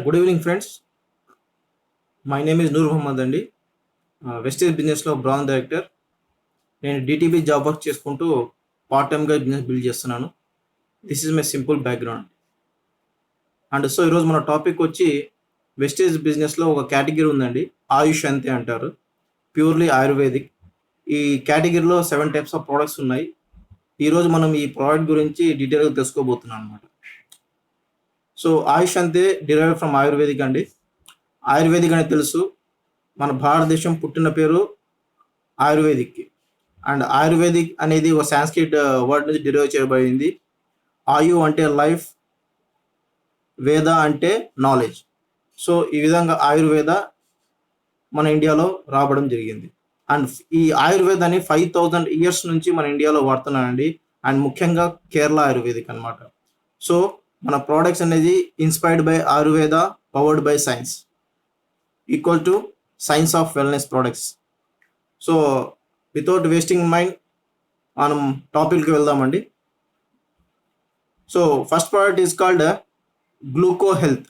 Good evening friends. My name is Noor Mohammed అండి. Vestige బిజినెస్లో branch director. నేను డిటిబి జాబ్ వర్క్ చేసుకుంటూ పార్ట్ టైమ్గా బిజినెస్ బిల్డ్ చేస్తున్నాను. This is my simple background. And so ఈరోజు మన టాపిక్ వచ్చి వెస్టేజ్ బిజినెస్లో ఒక కేటగిరీ ఉందండి, ఆయుష్ అంతే అంటారు, ప్యూర్లీ ఆయుర్వేదిక్. ఈ కేటగిరీలో 7 టైప్స్ ఆఫ్ ప్రోడక్ట్స్ ఉన్నాయి. ఈరోజు మనం ఈ ప్రోడక్ట్ గురించి డీటెయిల్గా తెలుసుకోబోతున్నాం అనమాట. సో ఆయుష్ అంతే డిరైవ్ ఫ్రమ్ ఆయుర్వేదిక్ అండి. ఆయుర్వేదిక్ అనేది తెలుసు, మన భారతదేశం పుట్టిన పేరు ఆయుర్వేదిక్కి. అండ్ ఆయుర్వేదిక్ అనేది ఒక సాంస్క్రిట్ వర్డ్ నుంచి డిరైవ్ చేయబడింది. ఆయు అంటే లైఫ్, వేద అంటే నాలెడ్జ్. సో ఈ విధంగా ఆయుర్వేద మన ఇండియాలో రావడం జరిగింది. అండ్ ఈ ఆయుర్వేదాన్ని 5000 ఇయర్స్ నుంచి మన ఇండియాలో వాడుతున్నానండి. అండ్ ముఖ్యంగా కేరళ ఆయుర్వేదిక్ అనమాట. సో మన ప్రోడక్ట్స్ అనేది inspired by Ayurveda, powered by science, equal to science of wellness products. So without wasting mind మనం టాపిక్కి వెళ్దామండి. So first product is called గ్లూకో health.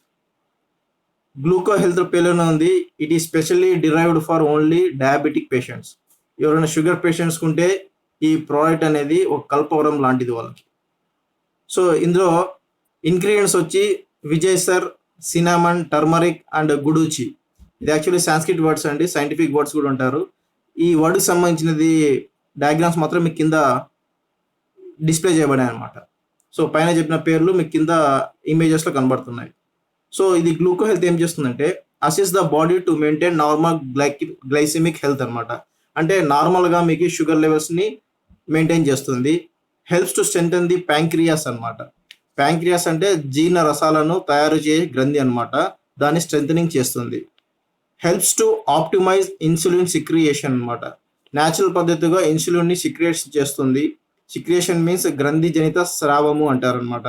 గ్లూకో health పేరులోనే ఉంది, it is specially derived for only diabetic patients. ఎవరైనా sugar patients ఉంటే ఈ product అనేది ఒక కల్పవరం లాంటిది వాళ్ళకి. సో ఇందులో ఇంగ్రీడియంట్స్ వచ్చి విజయ్ సర్, సినామన్, టర్మరిక్ అండ్ గుడూచి. ఇది యాక్చువల్లీ సాంస్క్రిట్ వర్డ్స్ అండి, సైంటిఫిక్ వర్డ్స్ కూడా ఉంటారు. ఈ వర్డ్కి సంబంధించినది డయాగ్రామ్స్ మాత్రం మీకు కింద డిస్ప్లే చేయబడాయి అనమాట. సో పైన చెప్పిన పేర్లు మీకు కింద ఇమేజెస్లో కనబడుతున్నాయి. సో ఇది గ్లూకో హెల్త్ ఏం చేస్తుందంటే assist the body to maintain normal glycaemic health అనమాట. అంటే నార్మల్గా మీకు షుగర్ లెవెల్స్ని మెయింటైన్ చేస్తుంది. Helps to strengthen the pancreas అనమాట. ప్యాంక్రియాస్ అంటే జీర్ణ రసాలను తయారు చేసే గ్రంథి అనమాట, దాన్ని స్ట్రెంథనింగ్ చేస్తుంది. హెల్ప్స్ టు ఆప్టిమైజ్ ఇన్సులిన్ సిక్రియేషన్ అనమాట. న్యాచురల్ పద్ధతిగా ఇన్సులిన్ని సిక్రియేట్ చేస్తుంది. సిక్రియేషన్ మీన్స్ గ్రంథి జనిత స్రావము అంటారు అనమాట.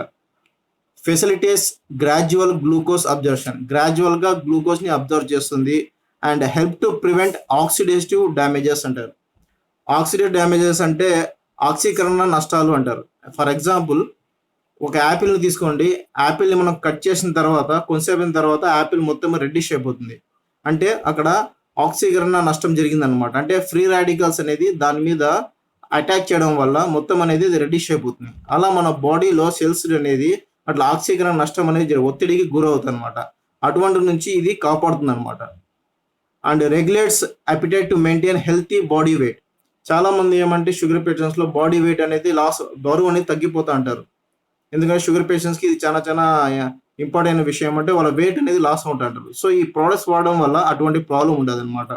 ఫెసిలిటీస్ గ్రాడ్యువల్ గ్లూకోజ్ అబ్జర్షన్, గ్రాడ్యువల్గా గ్లూకోజ్ని అబ్జర్వ్ చేస్తుంది. And help to prevent oxidative damages అంటారు. ఆక్సిడేటివ్ డ్యామేజెస్ అంటే ఆక్సీకరణ నష్టాలు అంటారు. ఫర్ ఎగ్జాంపుల్, ఒక యాపిల్ని తీసుకోండి, యాపిల్ని మనం కట్ చేసిన తర్వాత కొంతసేపు తర్వాత యాపిల్ మొత్తం రెడ్డిష్ అయిపోతుంది. అంటే అక్కడ ఆక్సీకరణ నష్టం జరిగిందనమాట. అంటే ఫ్రీ రాడికల్స్ అనేది దాని మీద అటాక్ చేయడం వల్ల మొత్తం అనేది రెడ్డిష్ అయిపోతుంది. అలా మన బాడీలో సెల్స్ అనేది అట్లా ఆక్సీకరణ నష్టం అనేది ఒత్తిడికి గురవుతుంది అనమాట. అటువంటి నుంచి ఇది కాపాడుతుంది అనమాట. And regulates appetite to maintain healthy body weight. చాలా మంది ఏమంటే షుగర్ పేషెంట్స్లో బాడీ వెయిట్ అనేది బరువు అనేది తగ్గిపోతూ అంటారు. ఎందుకంటే షుగర్ పేషెంట్స్కి ఇది చాలా ఇంపార్టెంట్ విషయం, అంటే వాళ్ళ వెయిట్ అనేది లాస్ అవుతుంటారు. సో ఈ ప్రోడక్ట్స్ వాడడం వల్ల అటువంటి ప్రాబ్లం ఉండదు అనమాట.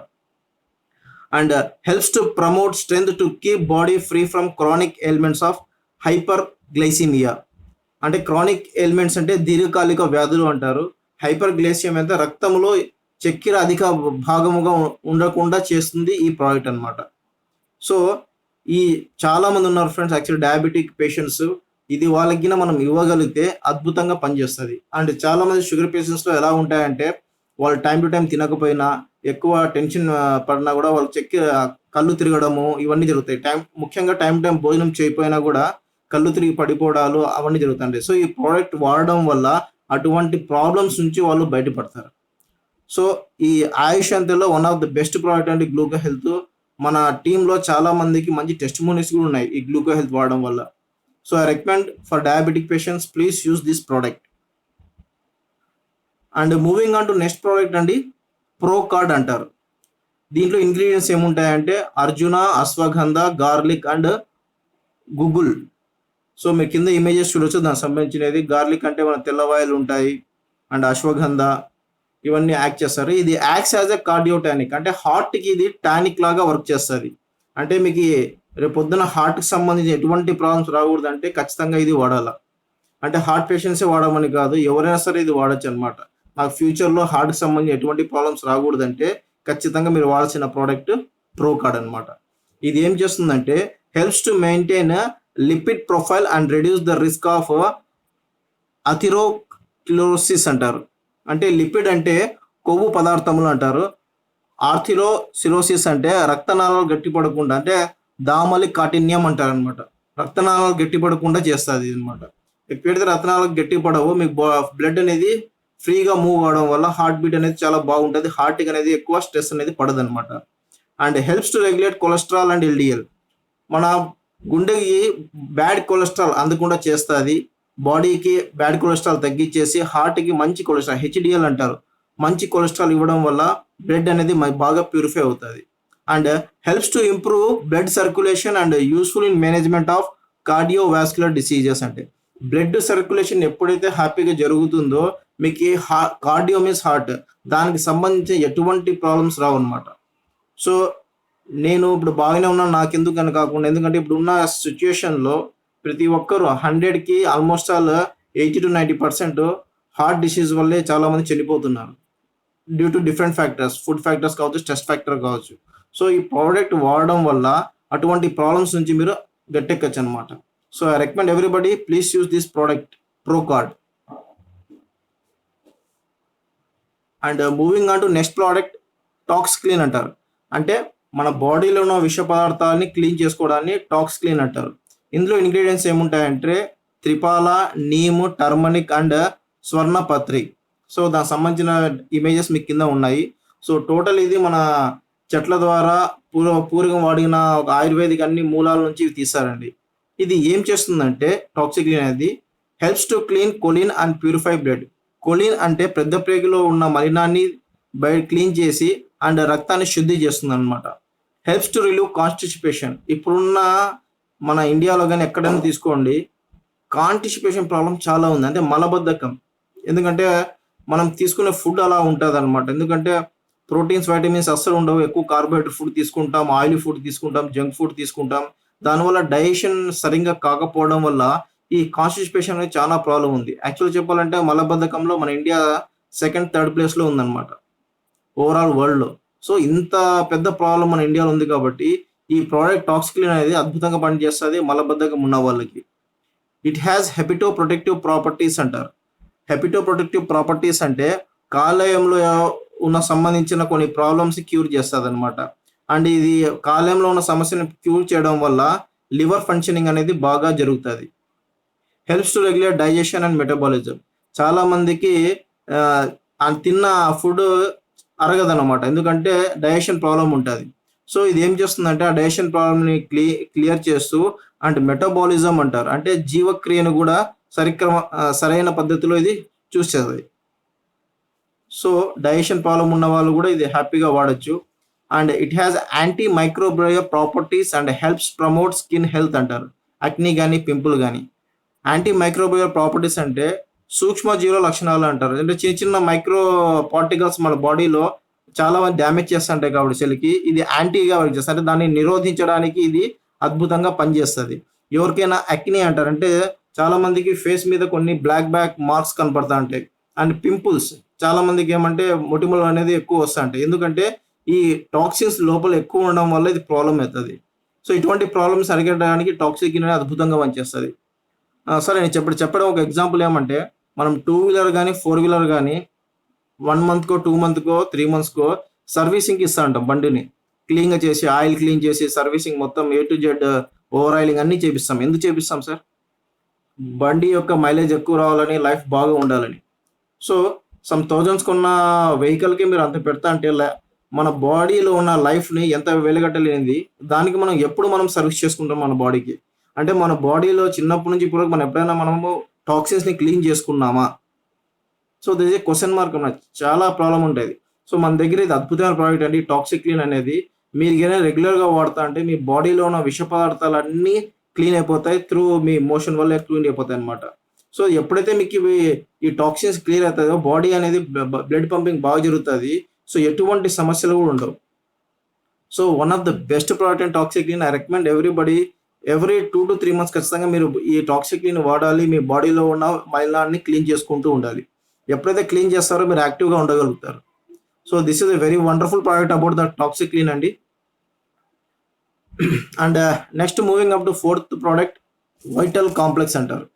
And helps to promote strength to keep body free from chronic elements of hyper glycaemia. అంటే క్రానిక్ ఎలిమెంట్స్ అంటే దీర్ఘకాలిక వ్యాధులు అంటారు. హైపర్ గ్లైసియం అంటే రక్తంలో చక్కెర అధిక భాగముగా ఉండకుండా చేస్తుంది ఈ ప్రోడక్ట్ అనమాట. సో ఈ చాలా మంది ఉన్నారు ఫ్రెండ్స్ యాక్చువల్లీ డయాబెటిక్ పేషెంట్స్, ఇది వాళ్ళకి మనం ఇవ్వగలిగితే అద్భుతంగా పనిచేస్తుంది. అండ్ చాలా మంది షుగర్ పేషెంట్స్లో ఎలా ఉంటాయంటే వాళ్ళు టైం టు టైం తినకపోయినా, ఎక్కువ టెన్షన్ పడినా కూడా వాళ్ళకి కళ్ళు తిరగడము ఇవన్నీ జరుగుతాయి. ముఖ్యంగా టైం భోజనం చేయకపోయినా కూడా కళ్ళు తిరిగి పడిపోవడాలు అవన్నీ జరుగుతాయి. సో ఈ ప్రోడక్ట్ వాడడం వల్ల అటువంటి ప్రాబ్లమ్స్ నుంచి వాళ్ళు బయటపడతారు. సో ఈ ఆయుష్ అంతలో one of the best product అండి గ్లూకో హెల్త్. మన టీంలో చాలా మందికి మంచి టెస్టిమోనీస్ కూడా ఉన్నాయి ఈ గ్లూకో హెల్త్ వాడడం వల్ల. So I recommend for diabetic patients, please use this product. And moving on to next product అండి, ప్రో కార్డ్ అంటారు. దీంట్లో ఇంగ్రీడియంట్స్ ఏముంటాయంటే arjuna, ashwagandha, garlic and guggul. So మీరు కింద ఇమేజెస్ చూడొచ్చు దానికి సంబంధించినది. గార్లిక్ అంటే మన తెల్లవాయలు ఉంటాయి, అండ్ అశ్వగంధ ఇవన్నీ యాక్ట్ చేస్తారు. ఇది యాక్ట్స్ యాజ్ ఎ కార్డియోటానిక్, అంటే హార్ట్కి ఇది టానిక్ లాగా వర్క్ చేస్తుంది. అంటే మీకు రేపు పొద్దున హార్ట్కి సంబంధించి ఎటువంటి ప్రాబ్లమ్స్ రాకూడదు అంటే ఖచ్చితంగా ఇది వాడాలి. అంటే హార్ట్ పేషెంట్సే వాడమని కాదు, ఎవరైనా సరే ఇది వాడచ్చు అనమాట. నాకు ఫ్యూచర్లో హార్ట్కి సంబంధించి ఎటువంటి ప్రాబ్లమ్స్ రాకూడదంటే ఖచ్చితంగా మీరు వాడాల్సిన ప్రోడక్ట్ ప్రో కార్డ్ అనమాట. ఇది ఏం చేస్తుందంటే helps to maintain lipid profile and reduce the risk of atherosclerosis అంటారు. అంటే లిపిడ్ అంటే కొవ్వు పదార్థములు అంటారు. ఆర్థిరోసిరోసిస్ అంటే రక్తనాళాలు గట్టిపడకుండా, అంటే దామలి కాఠిన్యం అంటారు అనమాట. రక్తనాళాలు గట్టిపడకుండా చేస్తుంది అనమాట. పెడితే రక్తనాళాలు గట్టిపడవు, మీకు బ్లడ్ అనేది ఫ్రీగా మూవ్ అవడం వల్ల హార్ట్ బీట్ అనేది చాలా బాగుంటుంది, హార్ట్కి అనేది ఎక్కువ స్ట్రెస్ అనేది పడదు అనమాట. And helps to regulate cholesterol and LDL. మన గుండెకి బ్యాడ్ కొలెస్ట్రాల్ అందకుండా చేస్తుంది, బాడీకి బ్యాడ్ కొలెస్ట్రాల్ తగ్గించేసి హార్ట్కి మంచి కొలెస్ట్రాల్ హెచ్డిఎల్ అంటారు, మంచి కొలెస్ట్రాల్ ఇవ్వడం వల్ల బ్లడ్ అనేది బాగా ప్యూరిఫై అవుతుంది. And helps to improve blood circulation and useful in management of cardiovascular diseases. అంటే బ్లడ్ సర్క్యులేషన్ ఎప్పుడైతే హ్యాపీగా జరుగుతుందో మీకు కార్డియో మీన్స్ హార్ట్, దానికి సంబంధించి ఎటువంటి ప్రాబ్లమ్స్ రావు అనమాట. సో నేను ఇప్పుడు బాగానే ఉన్నాను నాకెందుకు అని కాకుండా, ఎందుకంటే ఇప్పుడు ఉన్న సిచ్యుయేషన్లో ప్రతి ఒక్కరు 100కి ఆల్మోస్ట్ ఆల్ 80-90% హార్ట్ డిసీజ్ వల్లే చాలామంది చనిపోతున్నారు due to different factors, food factors కావచ్చు, స్ట్రెస్ ఫ్యాక్టర్ కావచ్చు. సో ఈ ప్రోడక్ట్ వాడడం వల్ల అటువంటి ప్రాబ్లమ్స్ నుంచి మీరు గట్టెక్కచ్చు అనమాట. So I recommend everybody please use this product Procard. And moving on to next product tox clean అంటారు. అంటే మన బాడీలో ఉన్న విష పదార్థాలని క్లీన్ చేసుకోవడాన్ని టాక్స్ క్లీన్ అంటారు. ఇందులో ఇంగ్రీడియంట్స్ ఏముంటాయంటే త్రిపాల, నీము, టర్మరిక్ అండ్ స్వర్ణపత్రి. సో దానికి సంబంధించిన ఇమేజెస్ మీకు కింద ఉన్నాయి. సో టోటల్ ఇది మన చెట్ల ద్వారా పూర్వం వాడిన ఒక ఆయుర్వేదిక్ అన్ని మూలాల నుంచి ఇవి తీస్తారండి. ఇది ఏం చేస్తుందంటే టాక్సిక్ క్లీన్ అనేది helps to clean colon and purify blood. Colon అంటే పెద్ద ప్రేగులో ఉన్న మలినాన్ని బయట క్లీన్ చేసి అండ్ రక్తాన్ని శుద్ధి చేస్తుంది అనమాట. Helps to relieve constipation. ఇప్పుడున్న మన ఇండియాలో కానీ ఎక్కడైనా తీసుకోండి, కాన్స్టిపేషన్ ప్రాబ్లం చాలా ఉంది, అంటే మలబద్ధకం. ఎందుకంటే మనం తీసుకునే ఫుడ్ అలా ఉంటుంది అనమాట. ఎందుకంటే ప్రోటీన్స్, వైటమిన్స్ అస్సలు ఉండవు, ఎక్కువ కార్బోహైడ్రేట్ ఫుడ్ తీసుకుంటాం, ఆయిల్ ఫుడ్ తీసుకుంటాం, జంక్ ఫుడ్ తీసుకుంటాం. దానివల్ల డైజెషన్ సరిగ్గా కాకపోవడం వల్ల ఈ కాన్స్టిపేషన్ అనేది చాలా ప్రాబ్లం ఉంది. యాక్చువల్ చెప్పాలంటే మలబద్ధకంలో మన ఇండియా సెకండ్, థర్డ్ ప్లేస్లో ఉందన్నమాట ఓవరాల్ వరల్డ్లో. సో ఇంత పెద్ద ప్రాబ్లం మన ఇండియాలో ఉంది కాబట్టి ఈ ప్రోడక్ట్ టాక్స్ క్లీన్ అనేది అద్భుతంగా పనిచేస్తుంది మలబద్ధకం ఉన్న వాళ్ళకి. ఇట్ హ్యాస్ హెపిటో ప్రొటెక్టివ్ ప్రాపర్టీస్ అంటారు. హెపిటో ప్రొటెక్టివ్ ప్రాపర్టీస్ అంటే కాలేయంలో ఉన్న సంబంధించిన కొన్ని ప్రాబ్లమ్స్ క్యూర్ చేస్తుంది అనమాట. అండ్ ఇది కాలేయంలో ఉన్న సమస్యను క్యూర్ చేయడం వల్ల లివర్ ఫంక్షనింగ్ అనేది బాగా జరుగుతుంది. Helps to regulate digestion and metabolism. చాలా మందికి తిన్న ఫుడ్ అరగదనమాట, ఎందుకంటే డైజెషన్ ప్రాబ్లం ఉంటుంది. సో ఇది ఏం చేస్తుందంటే ఆ డైజెషన్ ప్రాబ్లమ్ని క్లియర్ చేస్తూ అండ్ మెటబాలిజం అంటారు, అంటే జీవక్రియను కూడా సరైన పద్ధతిలో ఇది చూసేది. సో డైజెషన్ ప్రాబ్లం ఉన్న వాళ్ళు కూడా ఇది హ్యాపీగా వాడచ్చు. And it has anti microbial properties and helps promote skin health అంటారు. అక్ని కానీ పింపుల్ కానీ. యాంటీ మైక్రోబియల్ ప్రాపర్టీస్ అంటే సూక్ష్మజీవుల లక్షణాలు అంటారు. అంటే చిన్న చిన్న మైక్రో పార్టికల్స్ మన బాడీలో చాలా మంది డ్యామేజ్ చేస్తుంటాయి కాబట్టి సెల్కి ఇది యాంటీగా వర్క్ చేస్తుంది, అంటే దాన్ని నిరోధించడానికి ఇది అద్భుతంగా పనిచేస్తుంది. ఎవరికైనా అక్ని అంటారు, అంటే చాలా మందికి ఫేస్ మీద కొన్ని బ్లాక్ మార్క్స్ కనపడతా ఉంటాయి. అండ్ పింపుల్స్, చాలా మందికి ఏమంటే మొటిమలు అనేది ఎక్కువ వస్తూ ఉంటాయి, ఎందుకంటే ఈ టాక్సిన్స్ లోపల ఎక్కువ ఉండడం వల్ల ఇది ప్రాబ్లం అవుతుంది. సో ఇటువంటి ప్రాబ్లమ్స్ అరికట్టడానికి టాక్సిక్ అనేది అద్భుతంగా పనిచేస్తుంది. సరే నేను చెప్పడం ఒక ఎగ్జాంపుల్ ఏమంటే, మనం 2 వీలర్ కానీ 4 వీలర్ కానీ 1 మంత్కో 2 మంత్కో 3 మంత్స్కో సర్వీసింగ్కి ఇస్తా ఉంటాం. బండిని క్లీన్గా చేసి ఆయిల్ క్లీన్ చేసి సర్వీసింగ్ మొత్తం A to Z over oiling అన్నీ చేపిస్తాం. ఎందుకు చేపిస్తాం సార్? బండి యొక్క మైలేజ్ ఎక్కువ రావాలని, లైఫ్ బాగా ఉండాలని. సో సమ్ థౌజండ్స్ కొన్న వెహికల్కి మీరు అంత పెడతా అంటే మన బాడీలో ఉన్న లైఫ్ని ఎంత వెలుగట్టలేనిది, దానికి మనం ఎప్పుడు సర్వీస్ చేసుకుంటాం మన బాడీకి. అంటే మన బాడీలో చిన్నప్పటి నుంచి ఇప్పుడు మనం ఎప్పుడైనా మనము టాక్సిన్స్ని క్లీన్ చేసుకున్నామా? So this a question mark అన్నమాట. చాలా ప్రాబ్లం ఉంటుంది. సో మన దగ్గర ఇది అద్భుతమైన ప్రోడక్ట్ అండి టాక్సిక్ క్లీన్ అనేది. మీరు కానీ రెగ్యులర్గా వాడుతా అంటే మీ బాడీలో ఉన్న విష పదార్థాలు అన్నీ క్లీన్ అయిపోతాయి, త్రూ మీ మోషన్ వల్ల క్లీన్ అయిపోతాయి అనమాట. సో ఎప్పుడైతే మీకు ఈ టాక్సిన్స్ క్లియర్ అవుతుందో బాడీ అనేది బ్లడ్ పంపింగ్ బాగా జరుగుతుంది. సో ఎటువంటి సమస్యలు కూడా ఉండవు. So one of the best product and toxic clean. I recommend everybody every 2 to 3 months ఖచ్చితంగా మీరు ఈ టాక్సిక్ క్లీన్ వాడాలి. మీ బాడీలో ఉన్న మైలాన్ని క్లీన్ చేసుకుంటూ ఉండాలి. ఎప్పుడైతే క్లీన్ చేస్తారో మీరు యాక్టివ్గా ఉండగలుగుతారు. So this is a very wonderful product about the toxic clean అండి. And next moving up to 4th product vital complex అంటారు.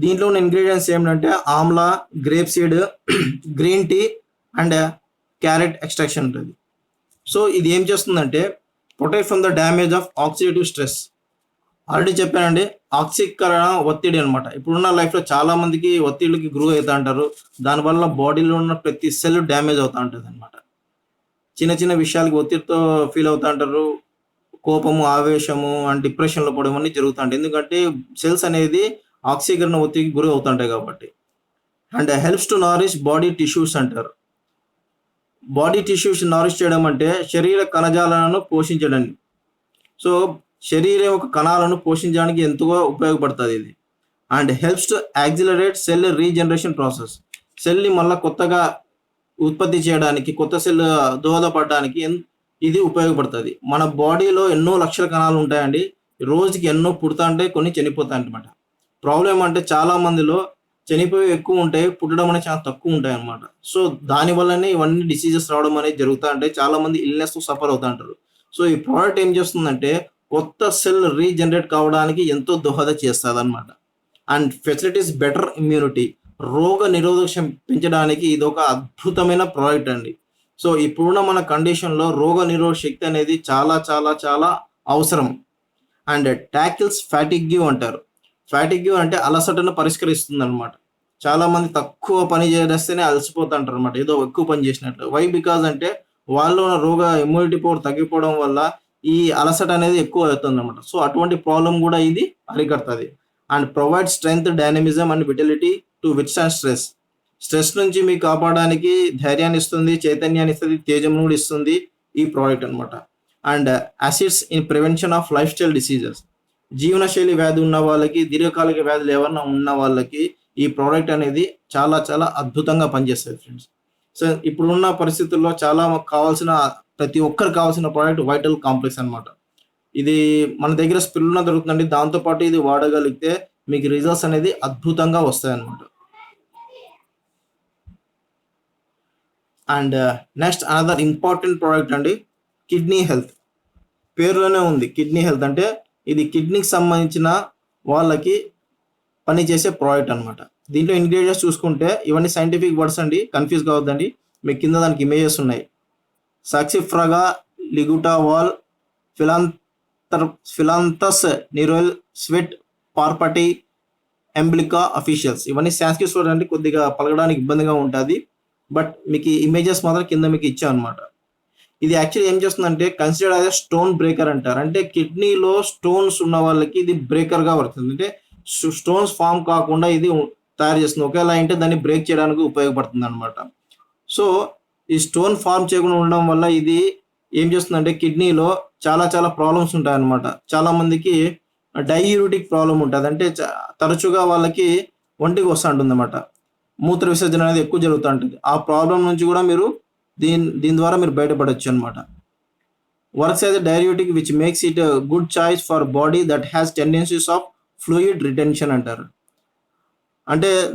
దీంట్లో ఉన్న ఇంగ్రీడియంట్స్ ఏమిటంటే amla, grape seed, green tea and carrot extraction ఉంటుంది. సో ఇది ఏం చేస్తుందంటే protect from the damage of oxidative stress. Already చెప్పానండి. ఆక్సీకరణ ఒత్తిడి అనమాట. ఇప్పుడున్న లైఫ్‌లో చాలా మందికి ఒత్తిడికి గురి అయితా ఉంటారు. దానివల్ల బాడీలో ఉన్న ప్రతి సెల్ డ్యామేజ్ అవుతా ఉంటదనమాట. చిన్న చిన్న విషయాలకి ఒత్తిడితో ఫీల్ అవుతా ఉంటారు. కోపము, ఆవేశము అండ్ డిప్రెషన్‌లో పడడం అన్నీ జరుగుతా ఉంటాయి. ఎందుకంటే సెల్స్ అనేది ఆక్సీకరణ ఒత్తిడికి గురి అవుతుంటాయి కాబట్టి. And helps to nourish body tissues అంటారు. బాడీ టిష్యూస్ నారిష్ చేయడం అంటే శరీర కణజాలాలను పోషించడం. సో, శరీరం యొక్క కణాలను పోషించడానికి ఎంతో ఉపయోగపడతది ఇది. And helps to accelerate cell regeneration process. సెల్‌ని మళ్ళా కొత్తగా ఉత్పత్తి చేయడానికి, కొత్త సెల్ దోహదపడడానికి ఇది ఉపయోగపడతది. మన బాడీలో ఎన్నో లక్షల కణాలు ఉంటాయండి. రోజుకి ఎన్నో పుడతాంటాయి, కొన్ని చనిపోతాయన్నమాట. ప్రాబ్లమ్ ఏమంటే చాలా మందిలో చనిపోయేవి ఎక్కువ ఉంటాయి. పుట్టడం అనేది చాలా తక్కువ ఉంటాయన్నమాట. సో, దాని వల్లనే ఇవన్నీ డిసీజెస్ రావడం అనేది జరుగుతా ఉంటాయి. చాలా మంది ఇల్‌నెస్‌తో సఫర్ అవుతా ఉంటారు. సో, ఈ ప్రోడక్ట్ ఏం చేస్తుందంటే కొత్త సెల్ రీజనరేట్ కావడానికి ఎంతో దోహద చేస్తదన్నమాట. And facilities better immunity. రోగ నిరోధక పెంచడానికి ఇదొక అద్భుతమైన ప్రోడక్ట్ అండి. సో, ఇప్పుడున్న మన కండిషన్‌లో రోగ నిరోధక శక్తి అనేది చాలా చాలా చాలా అవసరం. అండ్ టాకిల్స్ ఫ్యాటిగ్యూ అంటారు. ఫ్యాటిగ్యూ అంటే అలసటను పరిష్కరిస్తుందనమాట. చాలామంది తక్కువ పని చేసేస్తేనే అలసిపోతుంటారనమాట. ఏదో ఎక్కువ పని చేసినట్లు. వై? బికాజ్ అంటే వాళ్ళలో ఉన్న ఇమ్యూనిటీ పవర్ తగ్గిపోవడం వల్ల ఈ అలసట అనేది ఎక్కువ అవుతుందనమాట. సో, అటువంటి ప్రాబ్లమ్ కూడా ఇది అరికడతది. And provide strength, dynamism and vitality to withstand stress. Stress నుంచి మీకు కాపాడడానికి ధైర్యాన్ని ఇస్తుంది, చైతన్యాన్ని ఇస్తది, తేజమును కూడా ఇస్తుంది ఈ ప్రోడక్ట్ అనమాట. And acids in prevention of lifestyle diseases. జీవనశైలి వ్యాధి ఉన్న వాళ్ళకి, దీర్ఘకాలిక వ్యాధులు ఏమన్నా ఉన్న వాళ్ళకి ఈ ప్రోడక్ట్ అనేది చాలా చాలా అద్భుతంగా పనిచేస్తది ఫ్రెండ్స్. సో, ఇప్పుడున్న పరిస్థితుల్లో చాలా కావాల్సిన ప్రతి ఒక్కరికి కావాల్సిన ప్రోడక్ట్ వైటల్ కాంప్లెక్స్ అనమాట. ఇది మన దగ్గర స్పిరులినా దొరుకుతుందండి. దాంతో పాటు ఇది వాడగలిగితే మీకు రిజల్ట్స్ అనేది అద్భుతంగా వస్తాయన్నమాట. And next another important product అండి, కిడ్నీ హెల్త్. పేరులోనే ఉంది కిడ్నీ హెల్త్ అంటే ఇది కిడ్నీకి సంబంధించిన వాళ్ళకి పనిచేసే ప్రోడక్ట్ అనమాట. దీంట్లో ఇంగ్రీడియంట్స్ చూసుకుంటే ఇవన్నీ సైంటిఫిక్ వర్డ్స్ అండి, కన్ఫ్యూజ్ కావద్దండి. మీకు కింద దానికి ఇమేజెస్ ఉన్నాయి. సాక్సిఫ్రాగా, లిగుటావాల్, ఫిలాంథస్, నిరోల్, స్వెట్, పార్పటి, ఎంబ్లికా అఫీషియల్స్. ఇవన్నీ సాంస్క్రిట్ వర్డ్ అండి, కొద్దిగా పలకడానికి ఇబ్బందిగా ఉంటుంది. బట్ మీకు ఇమేజెస్ మాత్రం కింద మీకు ఇచ్చాను అనమాట. ఇది యాక్చువల్లీ ఏం చేస్తుందంటే considered as a stone breaker అంటారు. అంటే కిడ్నీలో స్టోన్స్ ఉన్న వాళ్ళకి ఇది బ్రేకర్గా పడుతుంది. అంటే స్టోన్స్ ఫామ్ కాకుండా ఇది తయారు చేస్తుంది. ఒకేలా అంటే దాన్ని బ్రేక్ చేయడానికి ఉపయోగపడుతుంది అనమాట. సో, ఈ స్టోన్ ఫామ్ చేయకుండా ఉండడం వల్ల ఇది ఏం చేస్తుందంటే కిడ్నీలో చాలా చాలా ప్రాబ్లమ్స్ ఉంటాయన్నమాట. చాలా మందికి డైయూరిటిక్ ప్రాబ్లం ఉంటుంది. అంటే తరచుగా వాళ్ళకి ఒంటికి వస్తూ ఉంటుంది అనమాట. మూత్ర విసర్జన అనేది ఎక్కువ జరుగుతూ ఉంటుంది. ఆ ప్రాబ్లం నుంచి కూడా మీరు దీని ద్వారా మీరు బయటపడొచ్చు అనమాట. Works as a diuretic which makes it good choice for body that has tendencies of fluid retention అంటారు. అంటే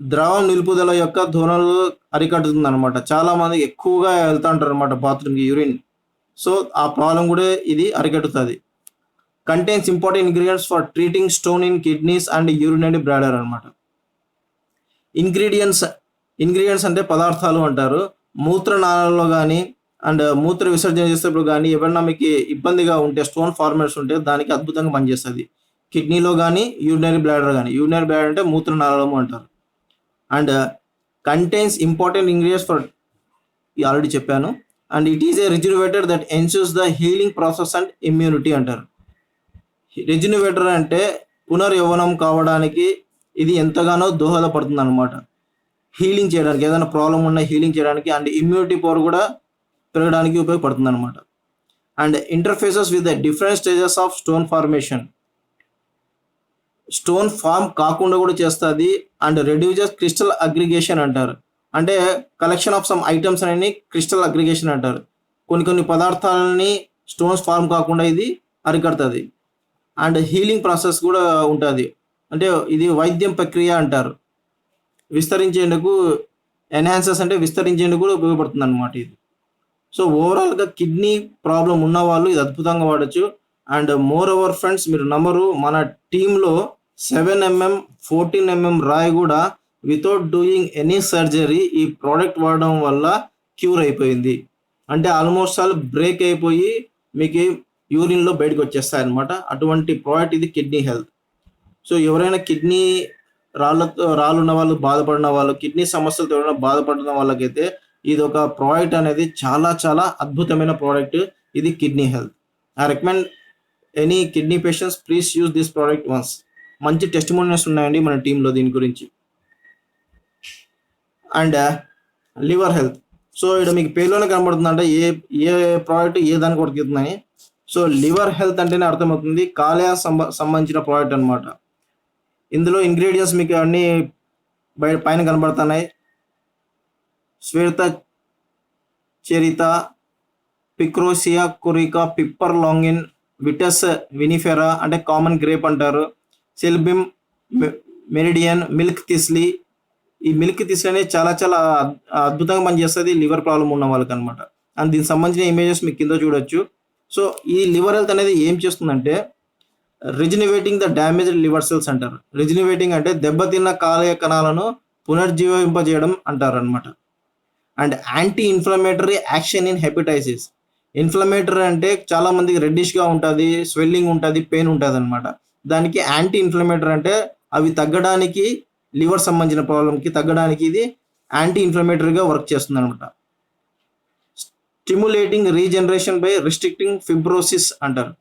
ద్రవం నిలుపుదల యొక్క ధోరణులు అరికట్టుతుంది అనమాట. చాలా మంది ఎక్కువగా వెళ్తూ ఉంటారు అనమాట బాత్రూమ్కి, యూరిన్. సో, ఆ ప్రాబ్లం కూడా ఇది అరికట్టుతుంది. Contains important ingredients for treating stone in kidneys and urinary bladder అనమాట. ఇంగ్రీడియంట్స్ అంటే పదార్థాలు అంటారు. మూత్రనాళాల్లో కానీ అండ్ మూత్ర విసర్జన చేసేటప్పుడు కానీ ఏమన్నా మీకు ఇబ్బందిగా ఉంటే, స్టోన్ ఫార్మేట్స్ ఉంటే దానికి అద్భుతంగా పనిచేస్తుంది. కిడ్నీలో కానీ, యూరినరీ బ్లాడర్ కానీ. యూరినరీ బ్లాడర్ అంటే మూత్రనాళము అంటారు. And contains important ingredients for, already చెప్పాను. And it is a rejuvenator that ensures the healing process and immunity అంటారు. రిజ్యునేటర్ అంటే పునర్యవ్వనం కావడానికి ఇది ఎంతగానో దోహదపడుతుంది అనమాట. హీలింగ్ చేయడానికి, ఏదైనా ప్రాబ్లం ఉన్న హీలింగ్ చేయడానికి, అండ్ ఇమ్యూనిటీ పవర్ కూడా పెరగడానికి ఉపయోగపడుతుంది అనమాట. And interfaces with the different stages of stone formation. Stone form కాకుండా కూడా చేస్తుంది. అండ్ రెడ్యూజెస్ క్రిస్టల్ అగ్రిగేషన్ అంటారు. అంటే కలెక్షన్ ఆఫ్ సమ్ ఐటమ్స్ అనేది క్రిస్టల్ అగ్రిగేషన్ అంటారు. కొన్ని పదార్థాలని స్టోన్స్ ఫామ్ కాకుండా ఇది అరికడుతుంది. అండ్ హీలింగ్ ప్రాసెస్ కూడా ఉంటుంది. అంటే ఇది వైద్యం ప్రక్రియ అంటారు. విస్తరించేందుకు, ఎన్హాన్సెస్ అంటే విస్తరించేందుకు కూడా ఉపయోగపడుతుంది అనమాట ఇది. సో, ఓవరాల్గా కిడ్నీ ప్రాబ్లం ఉన్న వాళ్ళు ఇది అద్భుతంగా వాడచ్చు. అండ్ మోర్ ఓవర్ ఫ్రెండ్స్, మీరు నమ్మరు, మన టీంలో 7mm 14mm రాయి కూడా వితౌట్ డూయింగ్ ఎనీ సర్జరీ ఈ ప్రోడక్ట్ వాడడం వల్ల క్యూర్ అయిపోయింది. అంటే ఆల్మోస్ట్ ఆల్ బ్రేక్ అయిపోయి మీకు యూరిన్లో బయటకు వచ్చేస్తాయి అనమాట. అటువంటి ప్రోడక్ట్ ఇది కిడ్నీ హెల్త్. సో ఎవరైనా కిడ్నీ రాళ్ళు ఉన్న వాళ్ళు, బాధపడిన వాళ్ళు, కిడ్నీ సమస్యలతో ఎవరైనా బాధపడిన వాళ్ళకైతే ఇది ఒక ప్రోడక్ట్ అనేది చాలా చాలా అద్భుతమైన ప్రోడక్ట్. ఇది kidney health. I recommend any kidney patients please use this product once. మంచి టెస్టిమోనియల్స్ ఉన్నాయండి మన టీంలో దీని గురించి. And liver health. సో ఇక్కడ మీకు పేరులోనే కనబడుతుందంటే ఏ ఏ ప్రోడక్ట్ ఏ దానికి వర్తిస్తున్నాయి. సో లివర్ హెల్త్ అంటేనే అర్థమవుతుంది కాలేయ సంబంధించిన ప్రోడక్ట్ అనమాట. ఇందులో ఇంగ్రీడియంట్స్ మీకు అన్ని పైన కనబడుతున్నాయి. శ్వేత చెరిత, పిక్రోసియా కొరికా, పిప్పర్ లాంగిన్, విటస్ వినిఫెరా అంటే కామన్ గ్రేప్ అంటారు, సెల్బిమ్, మెరిడియన్, మిల్క్ తిస్లీ. ఈ మిల్క్ తిస్లీ అనేది చాలా చాలా అద్భుతంగా పనిచేస్తుంది లివర్ ప్రాబ్లం ఉన్న వాళ్ళకి అనమాట. అండ్ దీనికి సంబంధించిన ఇమేజెస్ మీకు కింద చూడొచ్చు. సో ఈ లివర్ హెల్త్ అనేది ఏం చేస్తుందంటే రిజనరేటింగ్ ద డ్యామేజ్డ్ లివర్ సెల్స్ అంటారు. రిజనరేటింగ్ అంటే దెబ్బతిన్న కాలేయ కణాలను పునర్జీవింపజేయడం అంటారు అనమాట. And anti inflammatory action in hepatitis. Inflammatory అంటే చాలా మందికి రెడ్డిష్గా ఉంటుంది, స్వెల్లింగ్ ఉంటుంది, పెయిన్ ఉంటుంది అనమాట. దానికి యాంటీ ఇన్ఫ్లమేటరీ అంటే అవి తగ్గడానికి, లివర్ సంబంధించిన ప్రాబ్లంకి తగ్గడానికి ఇది యాంటీ ఇన్ఫ్లమేటరీగా వర్క్ చేస్తుంది అనమాట. Stimulating regeneration by restricting fibrosis అంటారు.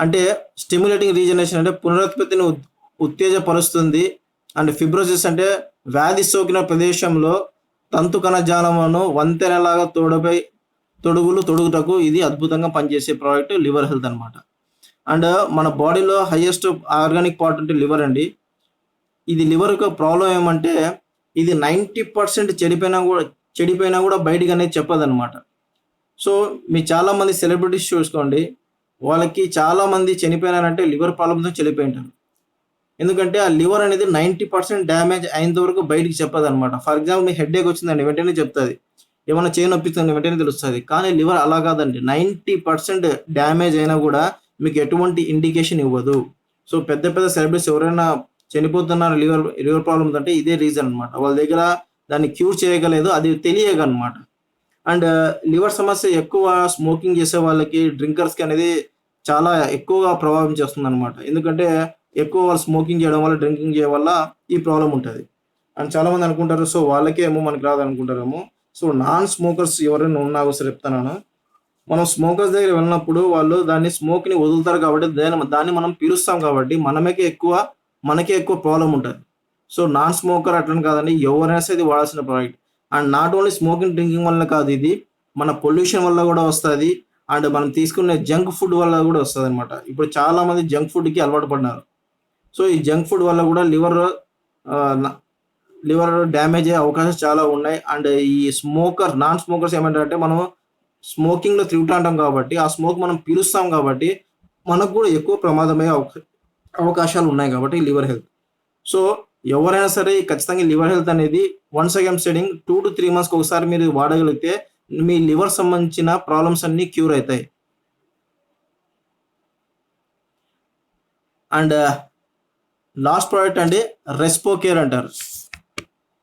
అంటే స్టిమ్యులేటింగ్ రీజనరేషన్ అంటే పునరుత్పత్తిని ఉత్తేజపరుస్తుంది. అండ్ ఫిబ్రోసిస్ అంటే వ్యాధి సోకిన ప్రదేశంలో తంతు కణజాలములను వంతెనలాగా తొడుగుటకు ఇది అద్భుతంగా పనిచేసే ప్రోడక్ట్ లివర్ హెల్త్ అనమాట. అండ్ మన బాడీలో హైయెస్ట్ ఆర్గానిక్ పార్ట్ అంటే లివర్ అండి. ఇది లివర్ యొక్క ప్రాబ్లం ఏమంటే ఇది 90% చెడిపోయినా కూడా బయటికి అనేది చెప్పదన్నమాట. సో మీ చాలామంది సెలబ్రిటీస్ చూసుకోండి, వాళ్ళకి చాలామంది చనిపోయినారంటే లివర్ ప్రాబ్లంతో చనిపోయి ఉంటారు. ఎందుకంటే ఆ లివర్ అనేది 90% డ్యామేజ్ అయినంత వరకు బయటికి చెప్పదన్నమాట. ఫర్ ఎగ్జాంపుల్ మీ హెడ్ఏక్ వచ్చిందండి వెంటనే చెప్తుంది, ఏమైనా చేయి నొప్పిస్తుంది వెంటనే తెలుస్తుంది. కానీ లివర్ అలా కాదండి, 90% డ్యామేజ్ అయినా కూడా మీకు ఎటువంటి ఇండికేషన్ ఇవ్వదు. సో పెద్ద పెద్ద సెలబ్రిటీస్ ఎవరైనా చనిపోతున్నారు లివర్ ప్రాబ్లమ్స్ అంటే ఇదే రీజన్ అనమాట. వాళ్ళ దగ్గర దాన్ని క్యూర్ చేయగలేదు, అది తెలియకనమాట. అండ్ లివర్ సమస్య ఎక్కువ స్మోకింగ్ చేసే వాళ్ళకి, డ్రింకర్స్కి అనేది చాలా ఎక్కువగా ప్రభావం చేస్తుంది అనమాట. ఎందుకంటే ఎక్కువ వాళ్ళు స్మోకింగ్ చేయడం వల్ల, డ్రింకింగ్ చేయడం వల్ల ఈ ప్రాబ్లం ఉంటుంది. అండ్ చాలామంది అనుకుంటారు సో వాళ్ళకే ఏమో మనకి రాదు అనుకుంటారేమో. సో నాన్ స్మోకర్స్ ఎవరైనా ఉన్నా ఒకసారి చెప్తాను. మనం స్మోకర్స్ దగ్గర వెళ్ళినప్పుడు వాళ్ళు దాన్ని స్మోక్ని వదులుతారు కాబట్టి దాన్ని మనం పీలుస్తాం కాబట్టి మనకే ఎక్కువ ప్రాబ్లం ఉంటుంది. సో నాన్ స్మోకర్ అట్లని కాదండి, ఎవరైనా సరే ఇది వాడాల్సిన product. And not only smoking drinking వల్ల కాదు, ఇది మన పొల్యూషన్ వల్ల కూడా వస్తుంది. అండ్ మనం తీసుకునే జంక్ ఫుడ్ వల్ల కూడా వస్తుంది అనమాట. ఇప్పుడు చాలా మంది జంక్ ఫుడ్కి అలవాటు పడినారు. సో ఈ జంక్ ఫుడ్ వల్ల కూడా లివర్ డ్యామేజ్ అయ్యే అవకాశాలు చాలా ఉన్నాయి. అండ్ ఈ నాన్ స్మోకర్స్ ఏమంటారంటే మనం స్మోకింగ్లో తిరుగుతూ ఉంటాం కాబట్టి ఆ స్మోక్ మనం పీలుస్తాం కాబట్టి మనకు కూడా ఎక్కువ ప్రమాదమయ్యే అవకాశాలు ఉన్నాయి కాబట్టి లివర్ హెల్త్. సో ఎవరైనా సరే ఖచ్చితంగా లివర్ హెల్త్ అనేది వన్స్ అగైన్ సెడింగ్ 2 to 3 months ఒకసారి మీరు వాడగలిగితే మీ లివర్ సంబంధించిన ప్రాబ్లమ్స్ అన్ని క్యూర్ అవుతాయి. అండ్ లాస్ట్ ప్రోడక్ట్ అండి రెస్పోకేర్ అంటారు.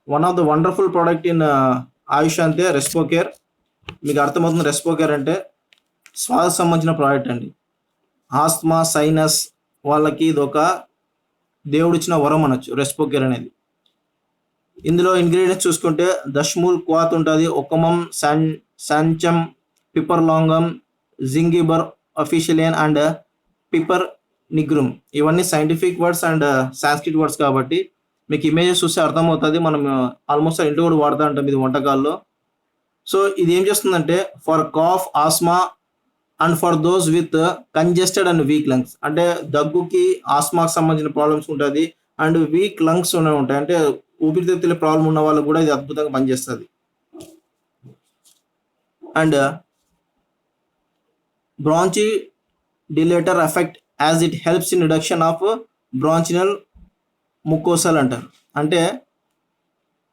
One of the wonderful product in Ayush అంతే రెస్పోకేర్. మీకు అర్థమవుతుంది, రెస్పోకేర్ అంటే శ్వాస సంబంధించిన ప్రోడక్ట్ అండి. ఆస్మా, సైనస్ వాళ్ళకి ఇది ఒక దేవుడిచ్చిన వరం అనొచ్చు రెస్పోకేర్ అనేది. ఇందులో ఇంగ్రీడియంట్స్ చూసుకుంటే దష్మూల్ క్వాత్ ఉంటుంది, ఒక్కమం, శాంచం, పిప్పర్ లాంగం, జింగిబర్ అఫిషియలియన్ అండ్ పిప్పర్ నిగ్రూమ్. ఇవన్నీ scientific words and Sanskrit words కాబట్టి మీకు ఇమేజెస్ చూస్తే అర్థమవుతుంది. మనం ఆల్మోస్ట్ ఇంట్లో కూడా వాడుతూ ఉంటాం ఇది వంటకాల్లో. సో ఇది ఏం చేస్తుందంటే for cough, asthma and for those with congested and weak lungs. అంటే దగ్గుకి, ఆస్మాకి సంబంధించిన ప్రాబ్లమ్స్ ఉంటుంది అండ్ వీక్ లంగ్స్ ఉంటాయి, అంటే ఊపిరితిత్తుల ప్రాబ్లం ఉన్న వాళ్ళకు కూడా ఇది అద్భుతంగా పనిచేస్తుంది. And bronchodilator effect as it helps in reduction of bronchial mucosal అంటారు. అంటే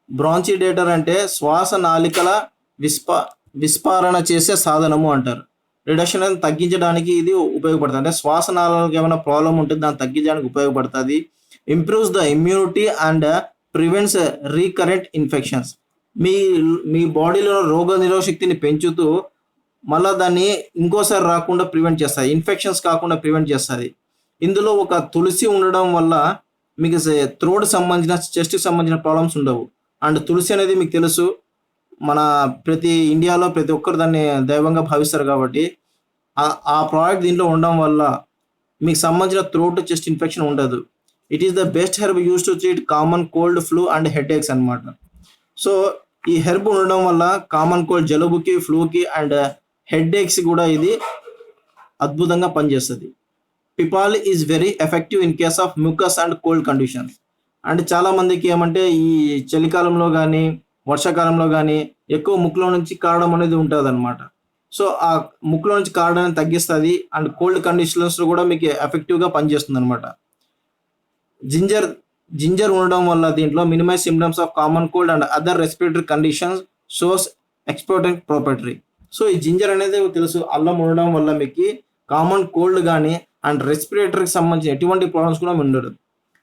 బ్రాంచిడేటర్ అంటే శ్వాస నాళికల విస్పారణ చేసే సాధనము అంటారు. రిడక్షన్ అని తగ్గించడానికి ఇది ఉపయోగపడుతుంది. అంటే శ్వాస నాళాలకు ఏమైనా ప్రాబ్లం ఉంటే దాన్ని తగ్గించడానికి ఉపయోగపడుతుంది. Improves the immunity and prevents recurrent infections. మీ బాడీలో రోగ నిరోధక శక్తిని పెంచుతూ మళ్ళీ దాన్ని ఇంకోసారి రాకుండా ప్రివెంట్ చేస్తుంది, ఇన్ఫెక్షన్స్ కాకుండా ప్రివెంట్ చేస్తుంది. ఇందులో ఒక తులసి ఉండడం వల్ల మీకు థ్రోట్ సంబంధించిన, చెస్ట్కి సంబంధించిన ప్రాబ్లమ్స్ ఉండవు. అండ్ తులసి అనేది మీకు తెలుసు, మన ప్రతి ఇండియాలో ప్రతి ఒక్కరు దాన్ని దైవంగా భావిస్తారు కాబట్టి ఆ ప్రోడక్ట్ దీంట్లో ఉండడం వల్ల మీకు సంబంధించిన థ్రోట్, చెస్ట్ ఇన్ఫెక్షన్ ఉండదు. It is the best herb use to treat common cold, flu and headaches అనమాట. సో ఈ హెర్బ్ ఉండడం వల్ల కామన్ కోల్డ్, జలుబుకి, ఫ్లూకి అండ్ హెడ్ ఏక్స్ కూడా ఇది అద్భుతంగా పనిచేస్తుంది. Pipal is very effective in case of mucus and cold conditions. And చాలా మందికి ఏమంటే ఈ చలికాలంలో కానీ వర్షాకాలంలో కానీ ఎక్కువ ముక్కులో నుంచి కారడం అనేది ఉంటుంది అనమాట. సో ఆ ముక్కులో నుంచి కారడాన్ని తగ్గిస్తుంది అండ్ కోల్డ్ కండిషన్స్లో కూడా మీకు ఎఫెక్టివ్గా పనిచేస్తుంది అనమాట. జింజర్ ఉండడం వల్ల దీంట్లో minimize symptoms of common cold and other respiratory conditions, shows expectorant property. So ఈ జింజర్ అనేది తెలుసు, అల్లం ఉండడం వల్ల మీకు కామన్ కోల్డ్ కానీ అండ్ రెస్పిరేటరీకి సంబంధించిన ఎటువంటి ప్రాబ్లమ్స్ కూడా ఉండదు.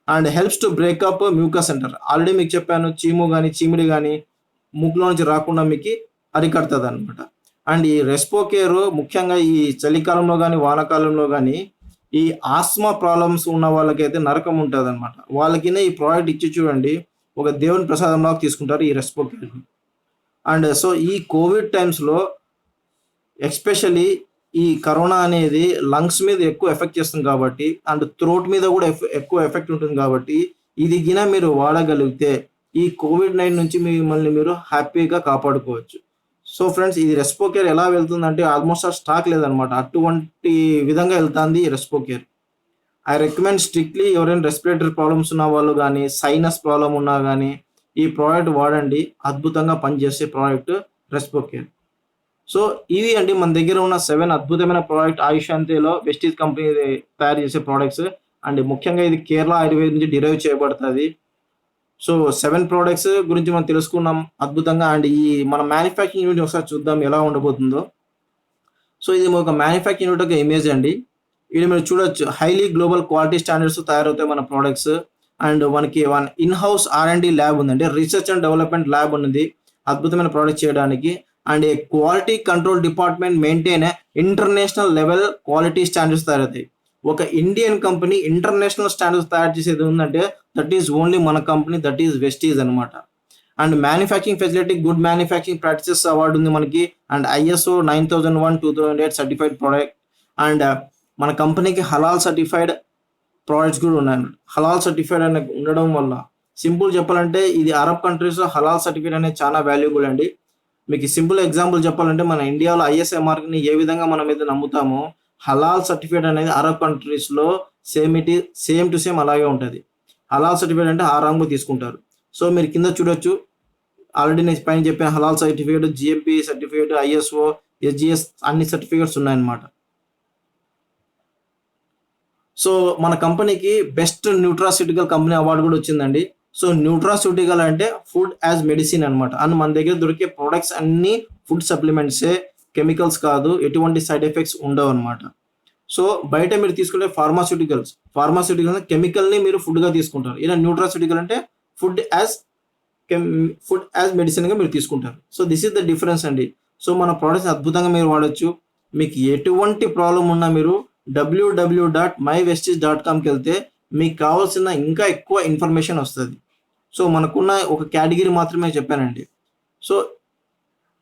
And helps to break up mucus అంటారు. ఆల్రెడీ మీకు చెప్పాను, చీము కానీ చీమిడి కానీ ముక్కులో నుంచి రాకుండా మీకు అరికడుతుంది అనమాట. అండ్ ఈ రెస్పోకేర్ ముఖ్యంగా ఈ చలికాలంలో కానీ వానాకాలంలో కానీ ఈ ఆస్మా ప్రాబ్లమ్స్ ఉన్న వాళ్ళకైతే నరకం ఉంటుంది అనమాట. వాళ్ళకి ఈ ప్రోడక్ట్ ఇచ్చి చూడండి, ఒక దేవుని ప్రసాదంలాగా తీసుకుంటారు ఈ రెస్పోకేర్. అండ్ సో ఈ కోవిడ్ టైమ్స్లో ఎస్పెషల్లీ ఈ కరోనా అనేది లంగ్స్ మీద ఎక్కువ ఎఫెక్ట్ చేస్తుంది కాబట్టి అండ్ థ్రోట్ మీద కూడా ఎక్కువ ఎఫెక్ట్ ఉంటుంది కాబట్టి ఇది గిన మీరు వాడగలిగితే ఈ కోవిడ్-19 నుంచి మిమ్మల్ని మీరు హ్యాపీగా కాపాడుకోవచ్చు. సో ఫ్రెండ్స్, ఇది రెస్పోకేర్ ఎలా వెళ్తుందంటే ఆల్మోస్ట్ స్టాక్ లేదనమాట, అటువంటి విధంగా వెళ్తుంది ఈ రెస్పోకేర్. ఐ రికమెండ్ స్ట్రిక్ట్లీ ఎవరైనా రెస్పిరేటరీ ప్రాబ్లమ్స్ ఉన్న వాళ్ళు కానీ సైనస్ ప్రాబ్లం ఉన్నా కానీ ఈ ప్రోడక్ట్ వాడండి, అద్భుతంగా పనిచేసే ప్రోడక్ట్ రెస్పోకేర్. సో ఇవి అండి మన దగ్గర ఉన్న 7 అద్భుతమైన ప్రోడక్ట్ ఆయుషాంతిలో వెస్టీజ్ కంపెనీ తయారు చేసే ప్రోడక్ట్స్. అండ్ ముఖ్యంగా ఇది కేరళ ఆయుర్వేద నుంచి డిరైవ్ చేయబడుతుంది. సో 7 ప్రోడక్ట్స్ గురించి మనం తెలుసుకున్నాం అద్భుతంగా. అండ్ ఈ మన మ్యానుఫ్యాక్చరింగ్ యూనిట్ ఒకసారి చూద్దాం ఎలా ఉండబోతుందో. సో ఇది ఒక మ్యానుఫ్యాక్చరింగ్ యూనిట్ ఒక ఇమేజ్ అండి. ఇది మీరు చూడొచ్చు, హైలీ గ్లోబల్ క్వాలిటీ స్టాండర్డ్స్ తయారవుతాయి మన ప్రోడక్ట్స్. అండ్ మనకి ఇన్ హౌస్ R&D ల్యాబ్ ఉందండి, రీసెర్చ్ అండ్ డెవలప్మెంట్ ల్యాబ్ ఉన్నది అద్భుతమైన ప్రోడక్ట్ చేయడానికి. And A quality control department maintain international level quality standards తయారవుతాయి. ఒక ఇండియన్ కంపెనీ ఇంటర్నేషనల్ స్టాండర్డ్స్ తయారు చేసేది ఉందంటే దట్ ఈస్ ఓన్లీ మన కంపెనీ, దట్ ఈస్ వెస్టీజ్ అనమాట. And manufacturing facility good manufacturing practices award ఉంది మనకి. And ISO 9001 2008 certified product. And మన కంపెనీకి హలాల్ సర్టిఫైడ్ ప్రోడక్ట్స్ కూడా ఉన్నాయి. హలాల్ సర్టిఫైడ్ అనేది ఉండడం వల్ల సింపుల్ చెప్పాలంటే ఇది అరబ్ కంట్రీస్లో హలాల్ సర్టిఫికేట్ అనేది చాలా వాల్యుబుల్ అండి. మీకు సింపుల్ ఎగ్జాంపుల్ చెప్పాలంటే మన ఇండియాలో ISI మార్క్ని ఏ విధంగా మనం అయితే నమ్ముతామో హలాల్ సర్టిఫికేట్ అనేది అరబ్ కంట్రీస్లో సేమ్ టు సేమ్ అలాగే ఉంటుంది. హలాల్ సర్టిఫికేట్ అంటే ఆరాంగా తీసుకుంటారు. సో మీరు కింద చూడొచ్చు, ఆల్రెడీ నేను పైన చెప్పిన హలాల్ certificate, GMP certificate, ISO, SGS అన్ని సర్టిఫికేట్స్ ఉన్నాయన్నమాట. సో మన కంపెనీకి బెస్ట్ న్యూట్రాస్యూటికల్ కంపెనీ అవార్డు కూడా వచ్చిందండి. సో న్యూట్రాస్యూటికల్ అంటే ఫుడ్ యాజ్ మెడిసిన్ అనమాట. అండ్ మన దగ్గర దొరికే ప్రొడక్ట్స్ అన్ని ఫుడ్ సప్లిమెంట్సే, కెమికల్స్ కాదు, ఎటువంటి సైడ్ ఎఫెక్ట్స్ ఉండవు అనమాట. సో బయట మీరు తీసుకునే ఫార్మాస్యూటికల్స్ కెమికల్ని మీరు ఫుడ్గా తీసుకుంటారు. ఇలా న్యూట్రాస్యూటికల్ అంటే ఫుడ్ యాజ్ మెడిసిన్గా మీరు తీసుకుంటారు. So this is the difference అండి. సో మన ప్రోడక్ట్స్ అద్భుతంగా మీరు వాడచ్చు. మీకు ఎటువంటి ప్రాబ్లం ఉన్నా మీరు www.mywestige.comకి వెళ్తే మీకు కావాల్సిన ఇంకా ఎక్కువ ఇన్ఫర్మేషన్ వస్తుంది. సో మనకున్న ఒక కేటగిరీ మాత్రమే చెప్పానండి. సో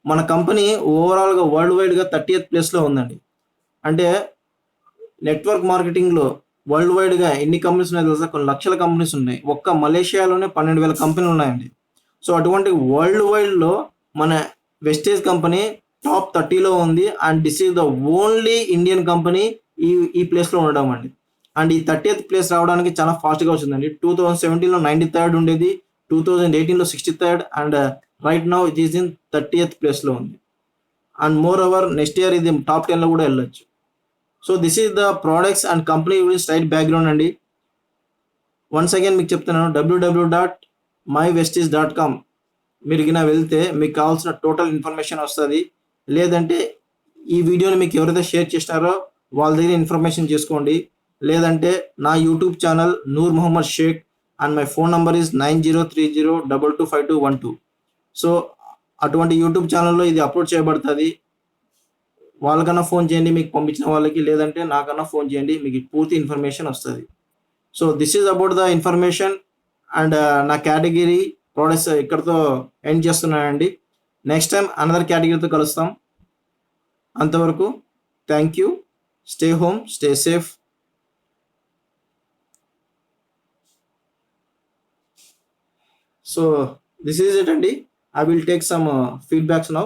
మన కంపెనీ ఓవరాల్గా వరల్డ్ వైడ్గా 30th ప్లేస్లో ఉందండి. అంటే నెట్వర్క్ మార్కెటింగ్లో వరల్డ్ వైడ్గా ఎన్ని కంపెనీస్ ఉన్నాయో తెలుసా? కొన్ని లక్షల కంపెనీస్ ఉన్నాయి. ఒక్క మలేషియాలోనే 12,000 కంపెనీలు ఉన్నాయండి. సో అటువంటి వరల్డ్ వైడ్లో మన వెస్టేజ్ కంపెనీ టాప్ 30లో ఉంది. And this is the only Indian company ఈ ప్లేస్లో ఉండడం అండి. అండ్ ఈ 30th ప్లేస్ రావడానికి చాలా ఫాస్ట్గా వచ్చిందండి. 2017లో 93rd ఉండేది, 2018లో 63rd, and right now it is in 30th ప్లేస్లో ఉంది. And more over next year ఇది టాప్ 10లో కూడా వెళ్ళొచ్చు. So this is the products and company straight background అండి. వన్స్ అగైన్ మీకు చెప్తున్నాను, www.mywestige.com మీరు గిన వెళ్తే మీకు కావాల్సిన టోటల్ ఇన్ఫర్మేషన్ వస్తుంది. లేదంటే ఈ వీడియోని మీకు ఎవరైతే షేర్ చేసినారో వాళ్ళ దగ్గర ఇన్ఫర్మేషన్ చేసుకోండి. లేదంటే నా YouTube channel Noor Mohammed Shaik and my phone number is 9030225212. So అటువంటి యూట్యూబ్ ఛానల్లో ఇది అప్లోడ్ చేయబడుతుంది. వాళ్ళకన్నా ఫోన్ చేయండి మీకు పంపించిన వాళ్ళకి, లేదంటే నాకన్నా ఫోన్ చేయండి, మీకు పూర్తి ఇన్ఫర్మేషన్ వస్తుంది. So this is about the information and నా కేటగిరీ ప్రోడక్ట్స్ ఇక్కడతో ఎండ్ చేస్తున్నానండి. నెక్స్ట్ టైం అనదర్ కేటగిరీతో కలుస్తాం. అంతవరకు thank you. Stay home, stay safe. So this is it అండి. I will take some feedbacks now.